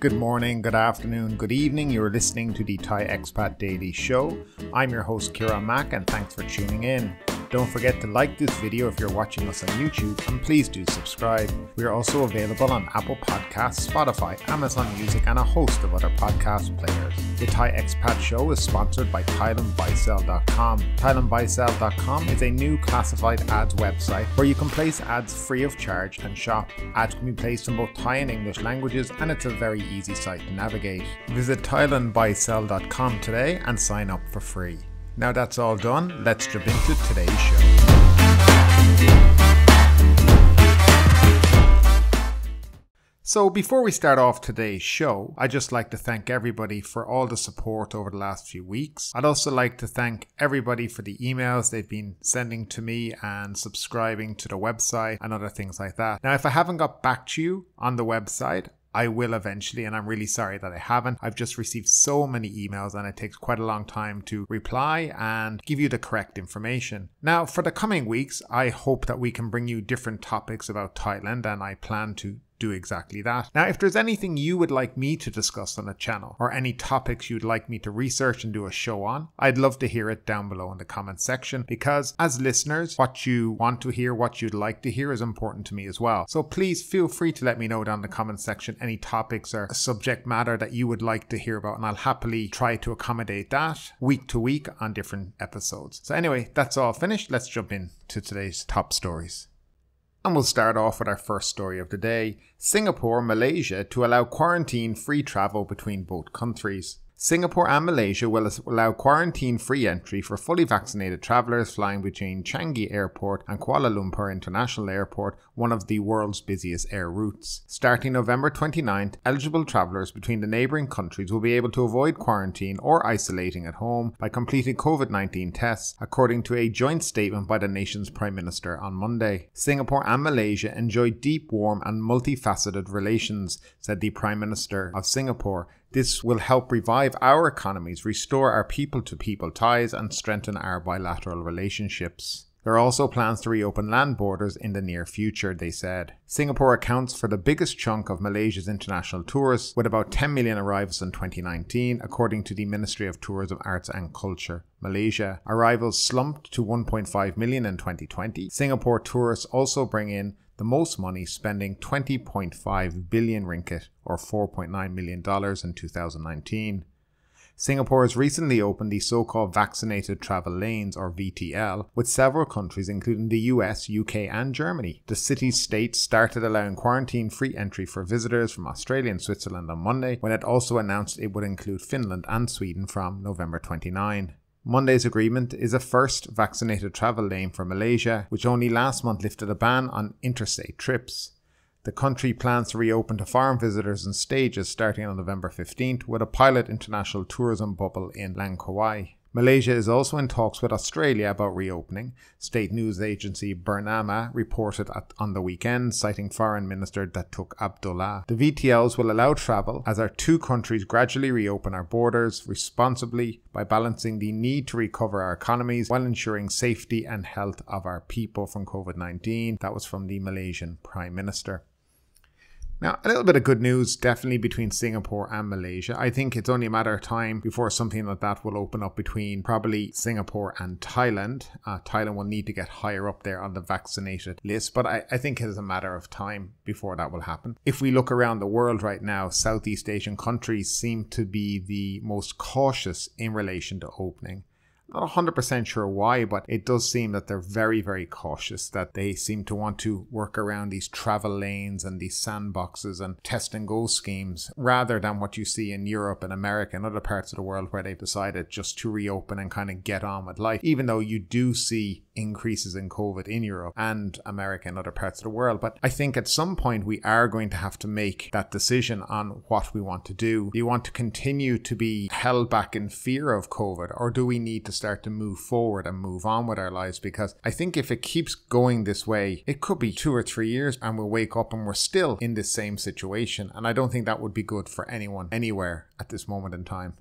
Good morning, good afternoon, good evening. You're listening to the Thai Expat Daily Show. I'm your host Kira Mack and thanks for tuning in. Don't forget to like this video if you're watching us on YouTube and please do subscribe. We are also available on Apple Podcasts, Spotify, Amazon Music and a host of other podcast players. The Thai Expat Show is sponsored by ThailandBuySell.com. ThailandBuySell.com is a new classified ads website where you can place ads free of charge and shop. Ads can be placed in both Thai and English languages and it's a very easy site to navigate. Visit ThailandBuySell.com today and sign up for free. Now that's all done, let's jump into today's show. So before we start off today's show, I'd just like to thank everybody for all the support over the last few weeks. I'd also like to thank everybody for the emails they've been sending to me and subscribing to the website and other things like that. Now, if I haven't got back to you on the website, I will eventually, and I'm really sorry that I haven't. I've just received so many emails and it takes quite a long time to reply and give you the correct information. Now, for the coming weeks, I hope that we can bring you different topics about Thailand and I plan to do exactly that. Now, if there's anything you would like me to discuss on the channel or any topics you'd like me to research and do a show on, I'd love to hear it down below in the comment section because as listeners, what you want to hear, what you'd like to hear is important to me as well. So please feel free to let me know down in the comment section any topics or subject matter that you would like to hear about and I'll happily try to accommodate that week to week on different episodes. So anyway, that's all finished. Let's jump into today's top stories. And we'll start off with our first story of the day. Singapore, Malaysia to allow quarantine-free travel between both countries. Singapore and Malaysia will allow quarantine-free entry for fully vaccinated travellers flying between Changi Airport and Kuala Lumpur International Airport, one of the world's busiest air routes. Starting November 29th, eligible travellers between the neighbouring countries will be able to avoid quarantine or isolating at home by completing COVID-19 tests, according to a joint statement by the nation's Prime Minister on Monday. Singapore and Malaysia enjoy deep, warm and multifaceted relations, said the Prime Minister of Singapore. This will help revive our economies, restore our people-to-people ties and strengthen our bilateral relationships. There are also plans to reopen land borders in the near future, they said. Singapore accounts for the biggest chunk of Malaysia's international tourists, with about 10 million arrivals in 2019, according to the Ministry of Tourism, Arts and Culture. Malaysia arrivals slumped to 1.5 million in 2020. Singapore tourists also bring in the most money, spending 20.5 billion ringgit or $4.9 million in 2019. Singapore has recently opened the so-called vaccinated travel lanes or VTL with several countries including the US, UK and Germany. The city-state started allowing quarantine-free entry for visitors from Australia and Switzerland on Monday, when it also announced it would include Finland and Sweden from November 29. Monday's agreement is a first vaccinated travel lane for Malaysia, which only last month lifted a ban on interstate trips. The country plans to reopen to foreign visitors in stages starting on November 15th with a pilot international tourism bubble in Langkawi. Malaysia is also in talks with Australia about reopening. State news agency Bernama reported on the weekend, citing Foreign Minister Datuk Abdullah. The VTLs will allow travel as our two countries gradually reopen our borders responsibly by balancing the need to recover our economies while ensuring safety and health of our people from COVID-19. That was from the Malaysian Prime Minister. Now, a little bit of good news definitely between Singapore and Malaysia. I think it's only a matter of time before something like that will open up between probably Singapore and Thailand. Thailand will need to get higher up there on the vaccinated list, but I think it is a matter of time before that will happen. If we look around the world right now, Southeast Asian countries seem to be the most cautious in relation to opening. Not 100% sure why, but it does seem that they're very, very cautious, that they seem to want to work around these travel lanes and these sandboxes and test and go schemes rather than what you see in Europe and America and other parts of the world where they've decided just to reopen and kind of get on with life, even though you do see increases in COVID in Europe and America and other parts of the world. But I think at some point we are going to have to make that decision on what we want to do. Do you want to continue to be held back in fear of COVID, or do we need to start to move forward and move on with our lives? Because I think if it keeps going this way, it could be 2 or 3 years and we'll wake up and we're still in this same situation. And I don't think that would be good for anyone, anywhere at this moment in time.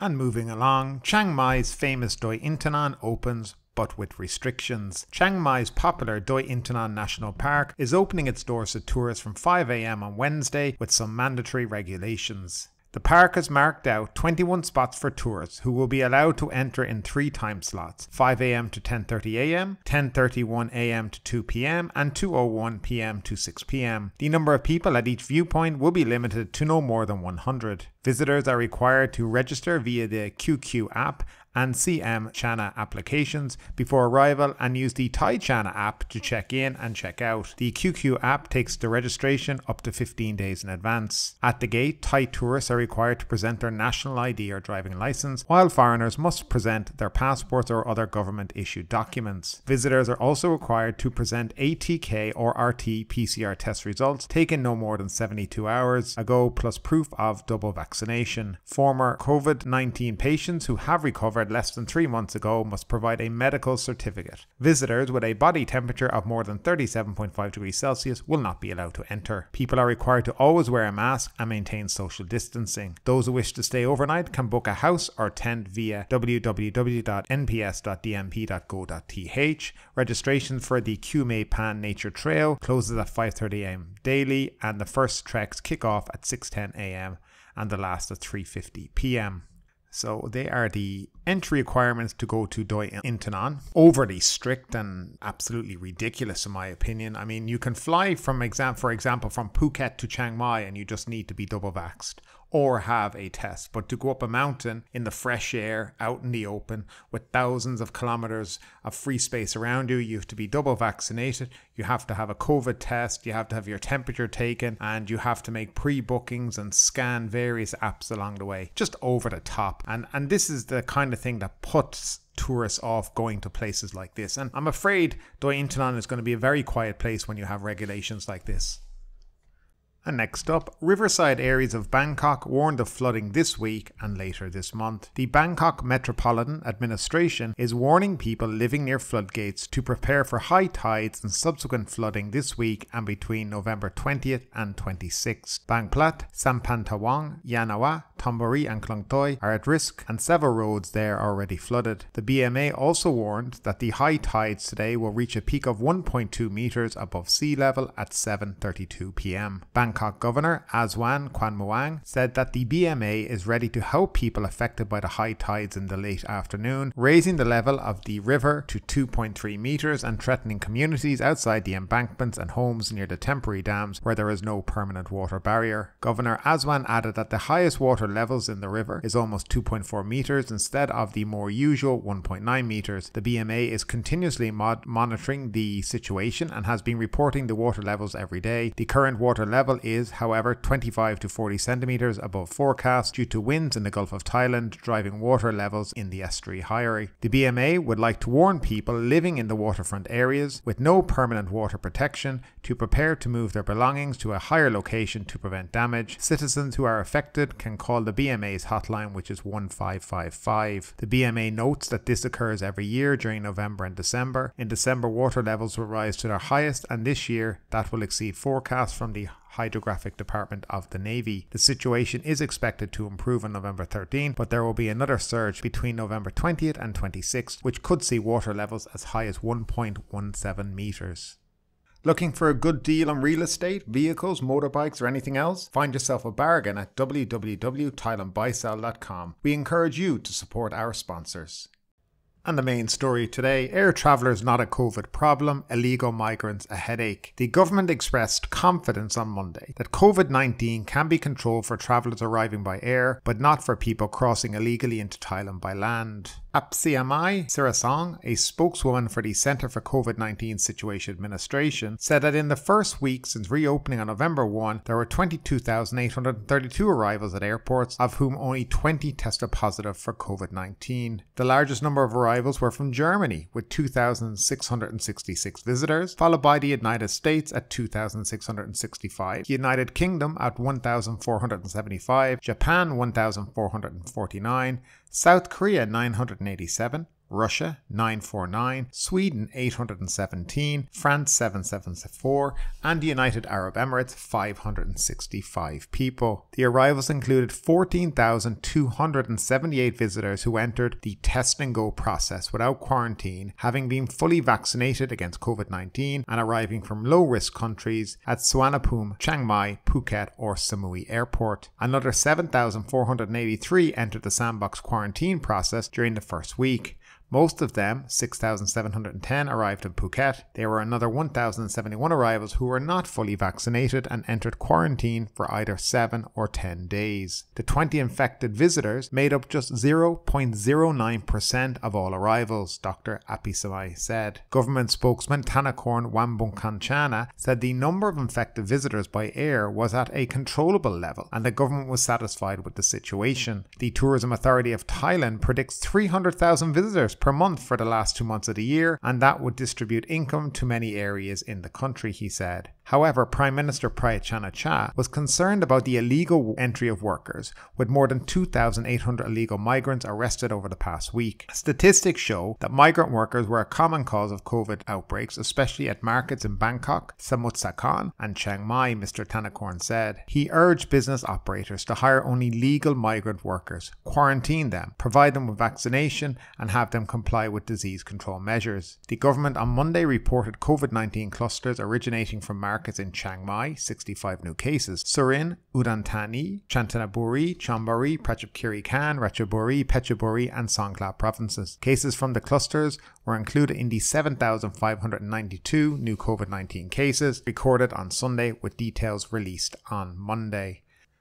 And moving along, Chiang Mai's famous Doi Inthanon opens, but with restrictions. Chiang Mai's popular Doi Inthanon National Park is opening its doors to tourists from 5 AM on Wednesday with some mandatory regulations. The park has marked out 21 spots for tourists who will be allowed to enter in 3 time slots: 5 AM to 10:30 AM, 10:31 AM to 2 PM, and 2:01 PM to 6 PM. The number of people at each viewpoint will be limited to no more than 100. Visitors are required to register via the QQ app and CM Chana applications before arrival and use the Thai Chana app to check in and check out. The QQ app takes the registration up to 15 days in advance. At the gate, Thai tourists are required to present their national ID or driving license, while foreigners must present their passports or other government-issued documents. Visitors are also required to present ATK or RT-PCR test results taken no more than 72 hours ago plus proof of double vaccination. Former COVID-19 patients who have recovered less than 3 months ago must provide a medical certificate. Visitors with a body temperature of more than 37.5 degrees Celsius will not be allowed to enter. People are required to always wear a mask and maintain social distancing. Those who wish to stay overnight can book a house or tent via www.nps.dmp.go.th. Registration for the Kume Pan Nature Trail closes at 5:30 AM daily, and the first treks kick off at 6:10 AM and the last at 3:50 PM. So they are the entry requirements to go to Doi Inthanon. Overly strict and absolutely ridiculous in my opinion. I mean, you can fly for example from Phuket to Chiang Mai and you just need to be double vaxxed or have a test. But to go up a mountain in the fresh air, out in the open, with thousands of kilometers of free space around you, you have to be double vaccinated, you have to have a COVID test, you have to have your temperature taken, and you have to make pre-bookings and scan various apps along the way. Just over the top. And this is the kind of thing that puts tourists off going to places like this. And I'm afraid Doi Inthanon is going to be a very quiet place when you have regulations like this. And next up, riverside areas of Bangkok warned of flooding this week and later this month. The Bangkok Metropolitan Administration is warning people living near floodgates to prepare for high tides and subsequent flooding this week and between November 20th and 26th. Bang Plat, Sampantawang, Yanawa, Tombori and Klong Toi are at risk and several roads there are already flooded. The BMA also warned that the high tides today will reach a peak of 1.2 meters above sea level at 7:32 PM. Bangkok Governor Aswan Kwanmuang said that the BMA is ready to help people affected by the high tides in the late afternoon, raising the level of the river to 2.3 meters and threatening communities outside the embankments and homes near the temporary dams where there is no permanent water barrier. Governor Aswan added that the highest water levels in the river is almost 2.4 meters instead of the more usual 1.9 meters. The BMA is continuously monitoring the situation and has been reporting the water levels every day. The current water level is, however, 25 to 40 centimeters above forecast due to winds in the Gulf of Thailand driving water levels in the estuary higher. The BMA would like to warn people living in the waterfront areas with no permanent water protection to prepare to move their belongings to a higher location to prevent damage. Citizens who are affected can call the BMA's hotline, which is 1555. The BMA notes that this occurs every year during November and December. In December, water levels will rise to their highest, and this year that will exceed forecasts from the Hydrographic Department of the Navy. The situation is expected to improve on November 13th, but there will be another surge between November 20th and 26th, which could see water levels as high as 1.17 meters. Looking for a good deal on real estate, vehicles, motorbikes or anything else? Find yourself a bargain at www.thailandbuysell.com. We encourage you to support our sponsors. And the main story today, air travellers not a COVID problem, illegal migrants a headache. The government expressed confidence on Monday that COVID-19 can be controlled for travellers arriving by air, but not for people crossing illegally into Thailand by land. Apsiamai Sirasong, a spokeswoman for the Centre for COVID-19 Situation Administration, said that in the first week since reopening on November 1, there were 22,832 arrivals at airports, of whom only 20 tested positive for COVID-19. The largest number of arrivals were from Germany, with 2,666 visitors, followed by the United States at 2,665, the United Kingdom at 1,475, Japan 1,449, South Korea 987, Russia 949, Sweden 817, France 774, and the United Arab Emirates 565 people. The arrivals included 14,278 visitors who entered the test and go process without quarantine, having been fully vaccinated against COVID-19 and arriving from low-risk countries at Suvarnabhumi, Chiang Mai, Phuket or Samui Airport. Another 7,483 entered the Sandbox quarantine process during the first week. Most of them, 6,710, arrived in Phuket. There were another 1,071 arrivals who were not fully vaccinated and entered quarantine for either 7 or 10 days. The 20 infected visitors made up just 0.09% of all arrivals, Dr. Apisamai said. Government spokesman Thanakorn Wambungkanchana said the number of infected visitors by air was at a controllable level and the government was satisfied with the situation. The Tourism Authority of Thailand predicts 300,000 visitors per month for the last 2 months of the year, and that would distribute income to many areas in the country, he said. However, Prime Minister Prayut Chan-o-cha was concerned about the illegal entry of workers, with more than 2,800 illegal migrants arrested over the past week. Statistics show that migrant workers were a common cause of COVID outbreaks, especially at markets in Bangkok, Samut Sakhon and Chiang Mai, Mr. Thanakorn said. He urged business operators to hire only legal migrant workers, quarantine them, provide them with vaccination and have them comply with disease control measures. The government on Monday reported COVID-19 clusters originating from markets in Chiang Mai, 65 new cases, Surin, Udon Thani, Chantanaburi, Chonburi, Prachapkiri Khan, Ratchaburi, Phetchaburi and Songkhla provinces. Cases from the clusters were included in the 7,592 new COVID-19 cases recorded on Sunday, with details released on Monday.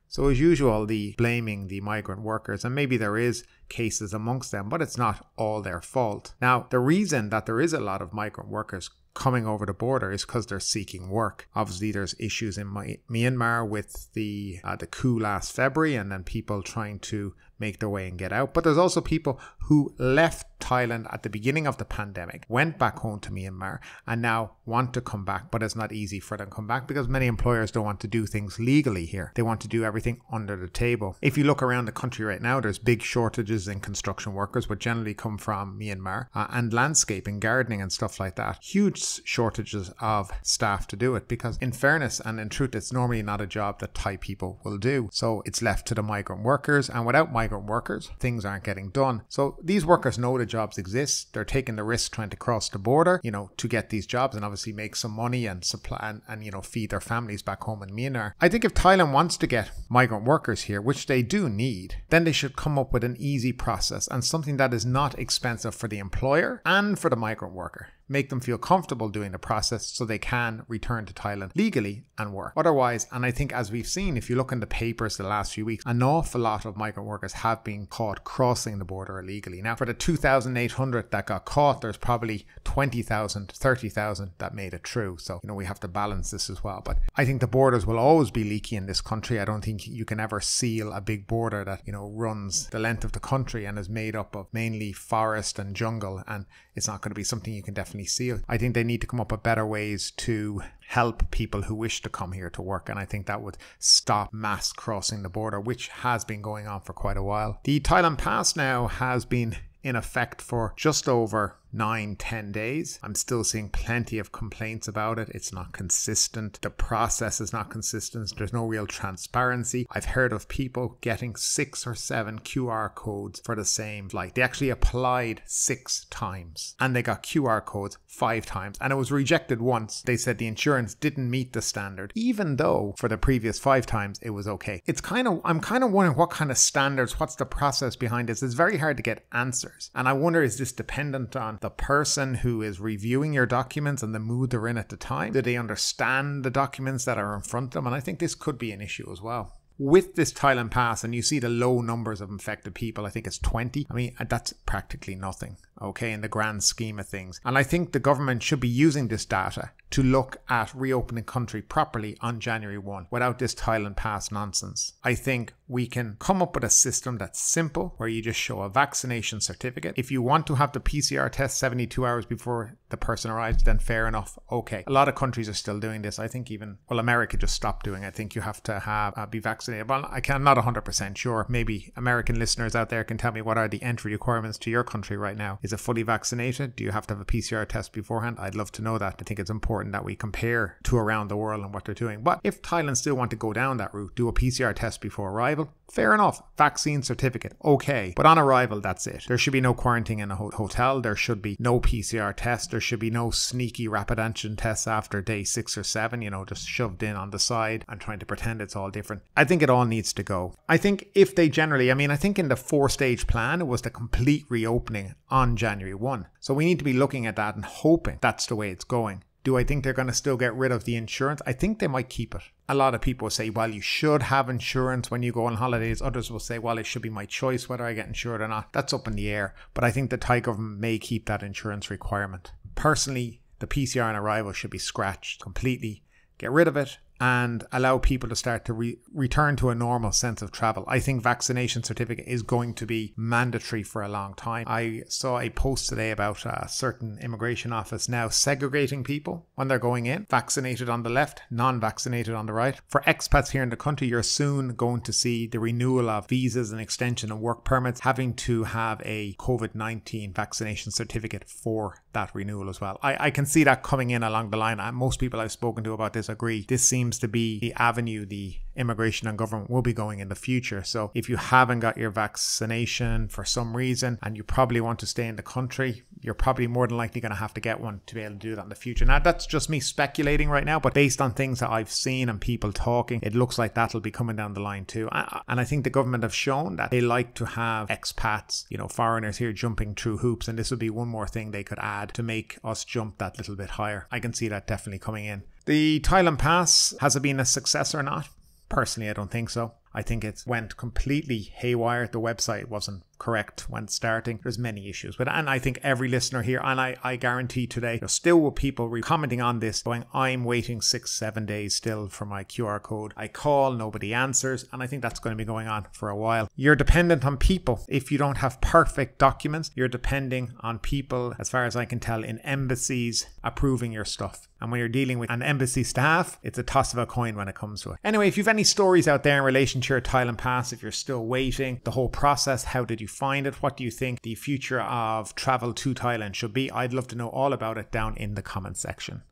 So as usual, blaming the migrant workers, and maybe there is cases amongst them, but it's not all their fault. Now, the reason that there is a lot of migrant workers coming over the border is because they're seeking work. Obviously, there's issues in Myanmar with the coup last February, and then people trying to make their way and get out. But there's also people who left Thailand at the beginning of the pandemic, went back home to Myanmar, and now want to come back, but it's not easy for them to come back because many employers don't want to do things legally here. They want to do everything under the table. If you look around the country right now, there's big shortages in construction workers, which generally come from Myanmar, and landscaping, gardening and stuff like that. Huge shortages of staff to do it because, in fairness and in truth, it's normally not a job that Thai people will do. So it's left to the migrant workers, and without migrant workers, things aren't getting done. So these workers know the jobs exist. They're taking the risk trying to cross the border, to get these jobs and obviously make some money and supply and feed their families back home in Myanmar. I think if Thailand wants to get migrant workers here, which they do need, then they should come up with an easy process and something that is not expensive for the employer and for the migrant worker. Make them feel comfortable doing the process so they can return to Thailand legally and work. Otherwise, and I think as we've seen, if you look in the papers the last few weeks, an awful lot of migrant workers have been caught crossing the border illegally. Now, for the 2,800 that got caught, there's probably 20,000, 30,000 that made it through. So, we have to balance this as well. But I think the borders will always be leaky in this country. I don't think you can ever seal a big border that, runs the length of the country and is made up of mainly forest and jungle, and it's not going to be something you can definitely seal. I think they need to come up with better ways to help people who wish to come here to work, and I think that would stop mass crossing the border, which has been going on for quite a while. The Thailand Pass now has been in effect for just over 9-10 days. I'm still seeing plenty of complaints about it. It's not consistent. The process is not consistent. There's no real transparency. I've heard of people getting 6 or 7 QR codes for the same flight. They actually applied 6 times and they got QR codes 5 times, and it was rejected once. They said the insurance didn't meet the standard, even though for the previous 5 times it was okay. I'm kind of wondering what kind of standards, what's the process behind this? It's very hard to get answers, and I wonder, is this dependent on the person who is reviewing your documents and the mood they're in at the time? Do they understand the documents that are in front of them? And I think this could be an issue as well. With this Thailand Pass, and you see the low numbers of infected people, I think it's 20. I mean, that's practically nothing, okay, in the grand scheme of things. And I think the government should be using this data to look at reopening country properly on January 1 without this Thailand Pass nonsense. I think we can come up with a system that's simple, where you just show a vaccination certificate. If you want to have the PCR test 72 hours before the person arrives, then fair enough, okay. A lot of countries are still doing this. I think America just stopped doing it. I think you have to be vaccinated vaccinated. Well, I'm not 100% sure. Maybe American listeners out there can tell me what are the entry requirements to your country right now. Is it fully vaccinated? Do you have to have a PCR test beforehand? I'd love to know that. I think it's important that we compare to around the world and what they're doing. But if Thailand still want to go down that route, do a PCR test before arrival, fair enough. Vaccine certificate, okay. But on arrival, that's it. There should be no quarantine in a hotel. There should be no PCR test. There should be no sneaky rapid antigen tests after day 6 or 7, just shoved in on the side and trying to pretend it's all different. I think it all needs to go. I think if they generally, I think in the 4-stage plan, it was the complete reopening on January 1. So we need to be looking at that and hoping that's the way it's going. Do I think they're going to still get rid of the insurance? I think they might keep it. A lot of people say, well, you should have insurance when you go on holidays. Others will say, well, it should be my choice whether I get insured or not. That's up in the air. But I think the Thai government may keep that insurance requirement. Personally, the PCR on arrival should be scratched completely. Get rid of it and allow people to start to return to a normal sense of travel. I think vaccination certificate is going to be mandatory for a long time. I saw a post today about a certain immigration office now segregating people when they're going in. Vaccinated on the left, non-vaccinated on the right. For expats here in the country, you're soon going to see the renewal of visas and extension of work permits having to have a COVID-19 vaccination certificate for that renewal as well. I can see that coming in along the line. Most people I've spoken to about this agree. This seems to be the avenue the immigration and government will be going in the future. So if you haven't got your vaccination for some reason and you probably want to stay in the country, you're probably more than likely going to have to get one to be able to do that in the future. Now, that's just me speculating right now, but based on things that I've seen and people talking, it looks like that'll be coming down the line too. And I think the government have shown that they like to have expats, foreigners here jumping through hoops, and this would be one more thing they could add to make us jump that little bit higher. I can see that definitely coming in. The Thailand Pass, has it been a success or not? Personally, I don't think so. I think it went completely haywire. The website wasn't correct when starting. There's many issues. And I think every listener here, and I guarantee today, there's still people commenting on this going, I'm waiting 6-7 days still for my QR code. I call, nobody answers. And I think that's going to be going on for a while. You're dependent on people. If you don't have perfect documents, you're depending on people, as far as I can tell, in embassies approving your stuff. And when you're dealing with an embassy staff, it's a toss of a coin when it comes to it. Anyway, if you've any stories out there in relation to your Thailand Pass, if you're still waiting, the whole process, how did you find it? What do you think the future of travel to Thailand should be? I'd love to know all about it down in the comment section.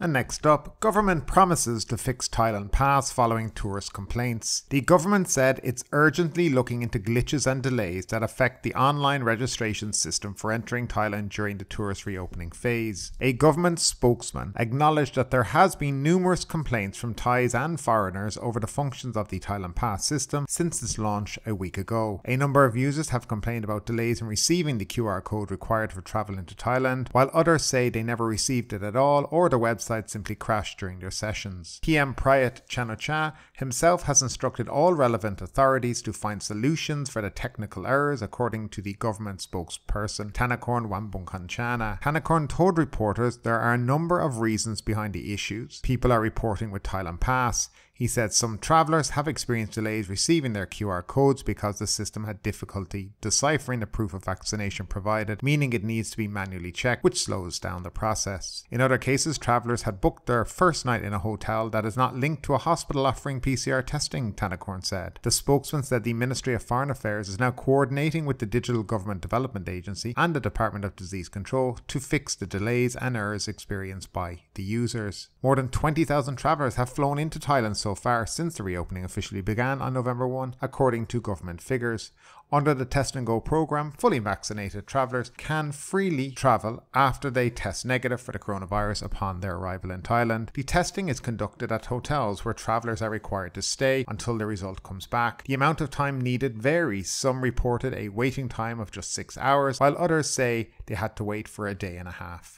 And next up, government promises to fix Thailand Pass following tourist complaints. The government said it's urgently looking into glitches and delays that affect the online registration system for entering Thailand during the tourist reopening phase. A government spokesman acknowledged that there has been numerous complaints from Thais and foreigners over the functions of the Thailand Pass system since its launch a week ago. A number of users have complained about delays in receiving the QR code required for travel into Thailand, while others say they never received it at all or the website simply crashed during their sessions. PM Prayat Chan-o-cha himself has instructed all relevant authorities to find solutions for the technical errors, according to the government spokesperson Thanakorn Wambungkanchana. Thanakorn told reporters there are a number of reasons behind the issues people are reporting with Thailand Pass. He said some travellers have experienced delays receiving their QR codes because the system had difficulty deciphering the proof of vaccination provided, meaning it needs to be manually checked, which slows down the process. In other cases, travellers had booked their first night in a hotel that is not linked to a hospital offering PCR testing, Thanakorn said. The spokesman said the Ministry of Foreign Affairs is now coordinating with the Digital Government Development Agency and the Department of Disease Control to fix the delays and errors experienced by the users. More than 20,000 travellers have flown into Thailand so far since the reopening officially began on November 1, according to government figures. Under the Test and Go program, fully vaccinated travellers can freely travel after they test negative for the coronavirus upon their arrival in Thailand. The testing is conducted at hotels where travellers are required to stay until the result comes back. The amount of time needed varies. Some reported a waiting time of just 6 hours, while others say they had to wait for a day and a half.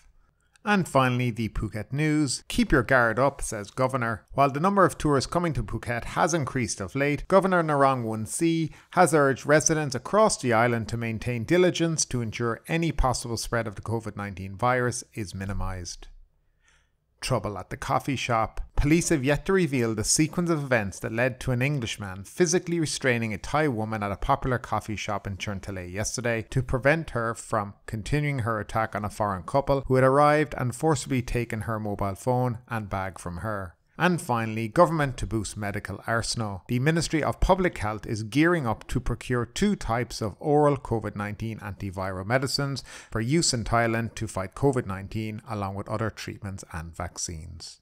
And finally, the Phuket news. Keep your guard up, says Governor. While the number of tourists coming to Phuket has increased of late, Governor Narongwon has urged residents across the island to maintain diligence to ensure any possible spread of the COVID-19 virus is minimised. Trouble at the coffee shop. Police have yet to reveal the sequence of events that led to an Englishman physically restraining a Thai woman at a popular coffee shop in Chontalay yesterday to prevent her from continuing her attack on a foreign couple who had arrived and forcibly taken her mobile phone and bag from her. And finally, government to boost medical arsenal. The Ministry of Public Health is gearing up to procure 2 types of oral COVID-19 antiviral medicines for use in Thailand to fight COVID-19 along with other treatments and vaccines.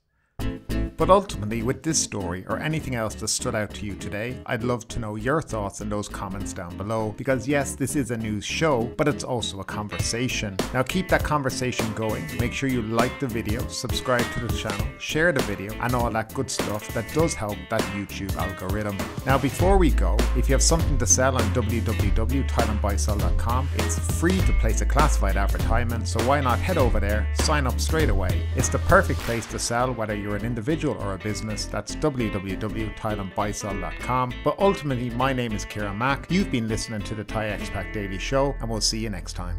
But ultimately, with this story or anything else that stood out to you today, I'd love to know your thoughts in those comments down below, because yes, this is a news show, but it's also a conversation. Now keep that conversation going. Make sure you like the video, subscribe to the channel, share the video, and all that good stuff that does help that YouTube algorithm. Now before we go, if you have something to sell on www.thailandbuysell.com, it's free to place a classified advertisement, so why not head over there, sign up straight away. It's the perfect place to sell, whether you're an individual or a business. That's www.thailandbuysell.com. But ultimately, my name is Kieran Mack. You've been listening to the Thai Expat Daily Show, and we'll see you next time.